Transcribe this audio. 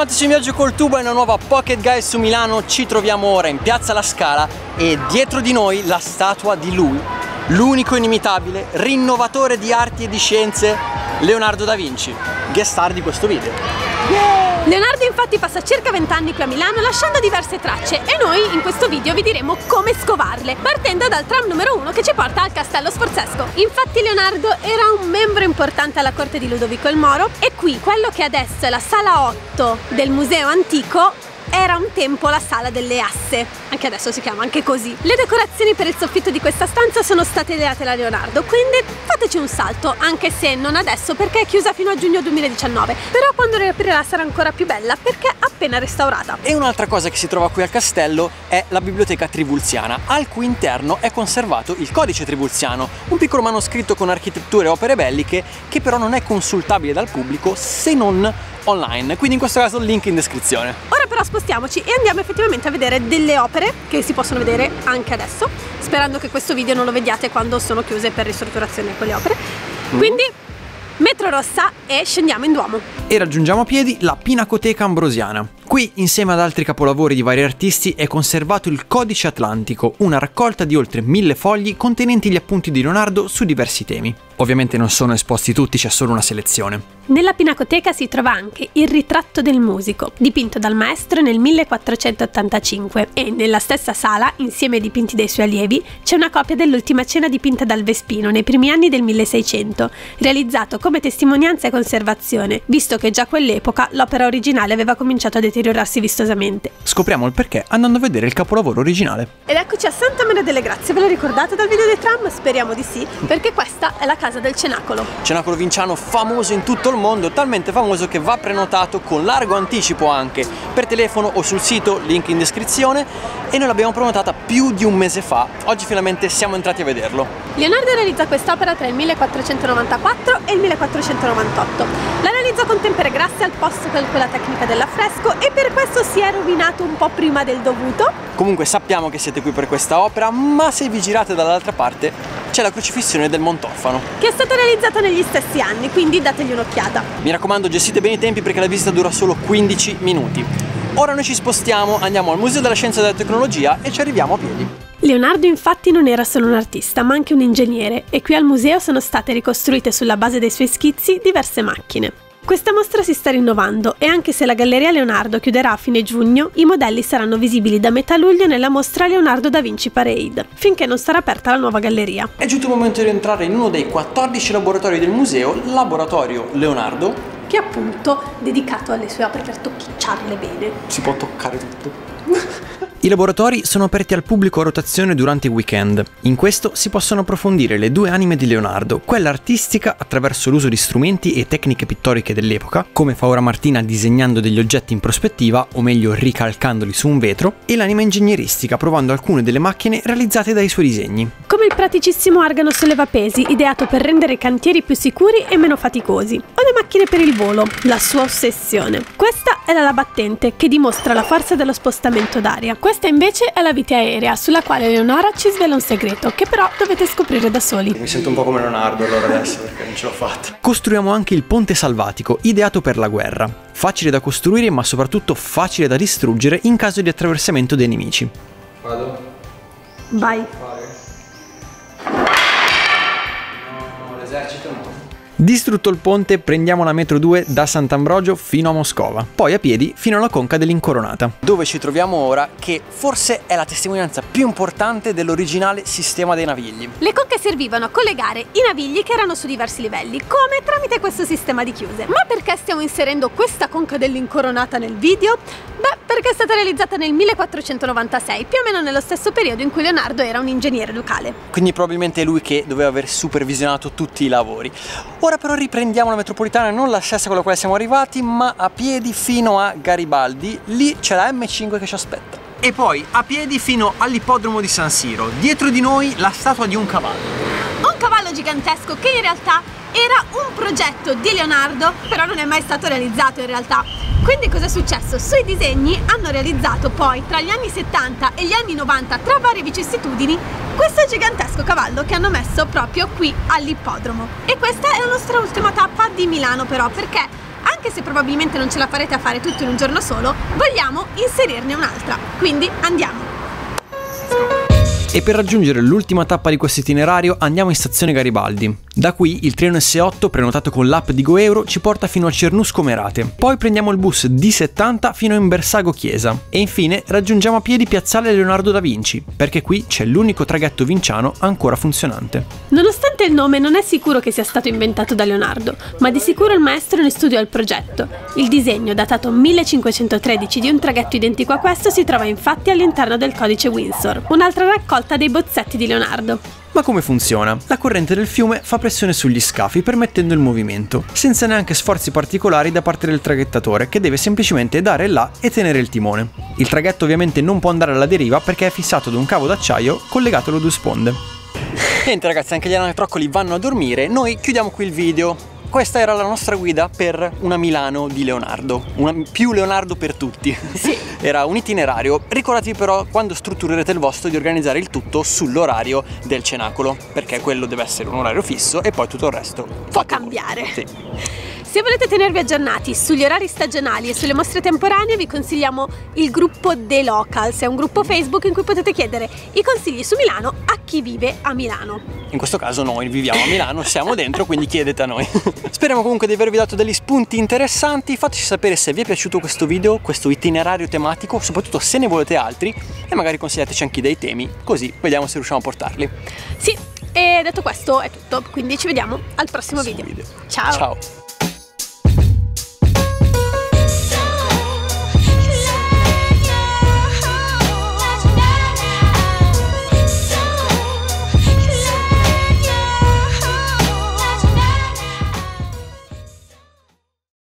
Bentornati su In Viaggio col Tubo e una nuova Pocket Guide su Milano. Ci troviamo ora in Piazza La Scala e dietro di noi la statua di lui, l'unico inimitabile, rinnovatore di arti e di scienze, Leonardo da Vinci, guest star di questo video. Leonardo infatti passa circa 20 anni qui a Milano lasciando diverse tracce e noi in questo video vi diremo come scovarle, partendo dal tram numero 1 che ci porta al Castello Sforzesco. Infatti Leonardo era un membro importante alla corte di Ludovico il Moro e qui, quello che adesso è la sala 8 del Museo Antico, era un tempo la sala delle asse, anche adesso si chiama anche così. Le decorazioni per il soffitto di questa stanza sono state ideate da Leonardo, quindi fateci un salto, anche se non adesso perché è chiusa fino a giugno 2019, però quando riaprirà sarà ancora più bella perché è appena restaurata. E un'altra cosa che si trova qui al castello è la biblioteca trivulziana, al cui interno è conservato il codice trivulziano, un piccolo manoscritto con architetture e opere belliche che però non è consultabile dal pubblico se non online, quindi in questo caso il link in descrizione. Ora però spostiamoci e andiamo effettivamente a vedere delle opere che si possono vedere anche adesso, sperando che questo video non lo vediate quando sono chiuse per ristrutturazione quelle opere. Quindi metro rossa e scendiamo in Duomo. E raggiungiamo a piedi la Pinacoteca Ambrosiana. Qui, insieme ad altri capolavori di vari artisti, è conservato il Codice Atlantico, una raccolta di oltre 1000 fogli contenenti gli appunti di Leonardo su diversi temi. Ovviamente non sono esposti tutti, c'è solo una selezione. Nella Pinacoteca si trova anche il ritratto del musico, dipinto dal maestro nel 1485 e nella stessa sala, insieme ai dipinti dei suoi allievi, c'è una copia dell'Ultima Cena dipinta dal Vespino nei primi anni del 1600, realizzato come testimonianza e conservazione, visto che già a quell'epoca l'opera originale aveva cominciato a deteriorarsi vistosamente. Scopriamo il perché andando a vedere il capolavoro originale. Ed eccoci a Santa Maria delle Grazie, ve lo ricordate dal video dei tram? Speriamo di sì, perché questa è la casa del Cenacolo. Cenacolo vinciano famoso in tutto il mondo, talmente famoso che va prenotato con largo anticipo anche per telefono o sul sito, link in descrizione, e noi l'abbiamo prenotata più di un mese fa. Oggi finalmente siamo entrati a vederlo. Leonardo realizza quest'opera tra il 1494 e il 1498. La realizzò con tempere grasse al posto con quella tecnica dell'affresco e per questo si è rovinato un po' prima del dovuto. Comunque sappiamo che siete qui per questa opera, ma se vi girate dall'altra parte c'è la crocifissione del Montofano, che è stata realizzata negli stessi anni, quindi dategli un'occhiata. Mi raccomando, gestite bene i tempi perché la visita dura solo 15 minuti. Ora noi ci spostiamo, andiamo al Museo della Scienza e della Tecnologia e ci arriviamo a piedi. Leonardo infatti non era solo un artista, ma anche un ingegnere, e qui al museo sono state ricostruite sulla base dei suoi schizzi diverse macchine. Questa mostra si sta rinnovando e anche se la Galleria Leonardo chiuderà a fine giugno, i modelli saranno visibili da metà luglio nella mostra Leonardo da Vinci Parade, finché non sarà aperta la nuova galleria. È giunto il momento di entrare in uno dei 14 laboratori del museo, Laboratorio Leonardo, che è appunto dedicato alle sue opere per tocchicciarle bene. Si può toccare tutto. I laboratori sono aperti al pubblico a rotazione durante i weekend. In questo si possono approfondire le due anime di Leonardo, quella artistica attraverso l'uso di strumenti e tecniche pittoriche dell'epoca, come fa ora Martina disegnando degli oggetti in prospettiva, o meglio ricalcandoli su un vetro, e l'anima ingegneristica provando alcune delle macchine realizzate dai suoi disegni. Come il praticissimo argano sollevapesi, ideato per rendere i cantieri più sicuri e meno faticosi, o le macchine per il volo, la sua ossessione. Questa è la battente, che dimostra la forza dello spostamento d'aria. Questa invece è la vite aerea, sulla quale Leonora ci svela un segreto, che però dovete scoprire da soli. Mi sento un po' come Leonardo allora adesso, perché non ce l'ho fatta. Costruiamo anche il ponte salvatico, ideato per la guerra. Facile da costruire, ma soprattutto facile da distruggere in caso di attraversamento dei nemici. Vado? Vai. No, l'esercito no. Distrutto il ponte, prendiamo la metro 2 da Sant'Ambrogio fino a Moscova, poi a piedi fino alla conca dell'Incoronata, dove ci troviamo ora, che forse è la testimonianza più importante dell'originale sistema dei navigli. Le conche servivano a collegare i navigli che erano su diversi livelli, come tramite questo sistema di chiuse. Ma perché stiamo inserendo questa conca dell'Incoronata nel video? Beh, perché è stata realizzata nel 1496, più o meno nello stesso periodo in cui Leonardo era un ingegnere ducale. Quindi probabilmente è lui che doveva aver supervisionato tutti i lavori. Ora però riprendiamo la metropolitana, non la stessa con la quale siamo arrivati, ma a piedi fino a Garibaldi. Lì c'è la M5 che ci aspetta. E poi a piedi fino all'ippodromo di San Siro. Dietro di noi la statua di un cavallo. Un cavallo gigantesco che in realtà era un progetto di Leonardo, però non è mai stato realizzato in realtà. Quindi cosa è successo? Sui disegni hanno realizzato poi tra gli anni 70 e gli anni 90, tra varie vicissitudini, questo gigantesco cavallo che hanno messo proprio qui all'ippodromo. E questa è la nostra ultima tappa di Milano però, perché anche se probabilmente non ce la farete a fare tutto in un giorno solo, vogliamo inserirne un'altra. Quindi andiamo! E per raggiungere l'ultima tappa di questo itinerario andiamo in stazione Garibaldi. Da qui il treno S8 prenotato con l'app di GoEuro ci porta fino a Cernusco Merate. Poi prendiamo il bus D70 fino in Bersago Chiesa. E infine raggiungiamo a piedi Piazzale Leonardo da Vinci, perché qui c'è l'unico traghetto vinciano ancora funzionante. Nonostante il nome non è sicuro che sia stato inventato da Leonardo, ma di sicuro il maestro ne studiò il progetto. Il disegno, datato 1513, di un traghetto identico a questo si trova infatti all'interno del codice Windsor, un'altra raccolta dei bozzetti di Leonardo. Ma come funziona? La corrente del fiume fa pressione sugli scafi permettendo il movimento, senza neanche sforzi particolari da parte del traghettatore, che deve semplicemente dare là e tenere il timone. Il traghetto ovviamente non può andare alla deriva perché è fissato da un cavo d'acciaio collegato alle due sponde. Niente ragazzi, anche gli anatroccoli vanno a dormire, noi chiudiamo qui il video. Questa era la nostra guida per una Milano di Leonardo, più Leonardo per tutti. Sì. Era un itinerario. Ricordatevi però, quando strutturerete il vostro, di organizzare il tutto sull'orario del cenacolo, perché quello deve essere un orario fisso e poi tutto il resto può cambiare. Sì. Se volete tenervi aggiornati sugli orari stagionali e sulle mostre temporanee, vi consigliamo il gruppo The Locals, è un gruppo Facebook in cui potete chiedere i consigli su Milano a chi vive a Milano. In questo caso noi viviamo a Milano, siamo dentro, quindi chiedete a noi. Speriamo comunque di avervi dato degli spunti interessanti. Fateci sapere se vi è piaciuto questo video, questo itinerario tematico, soprattutto se ne volete altri, e magari consigliateci anche dei temi, così vediamo se riusciamo a portarli. Sì, e detto questo è tutto, quindi ci vediamo al prossimo video. Ciao! Ciao!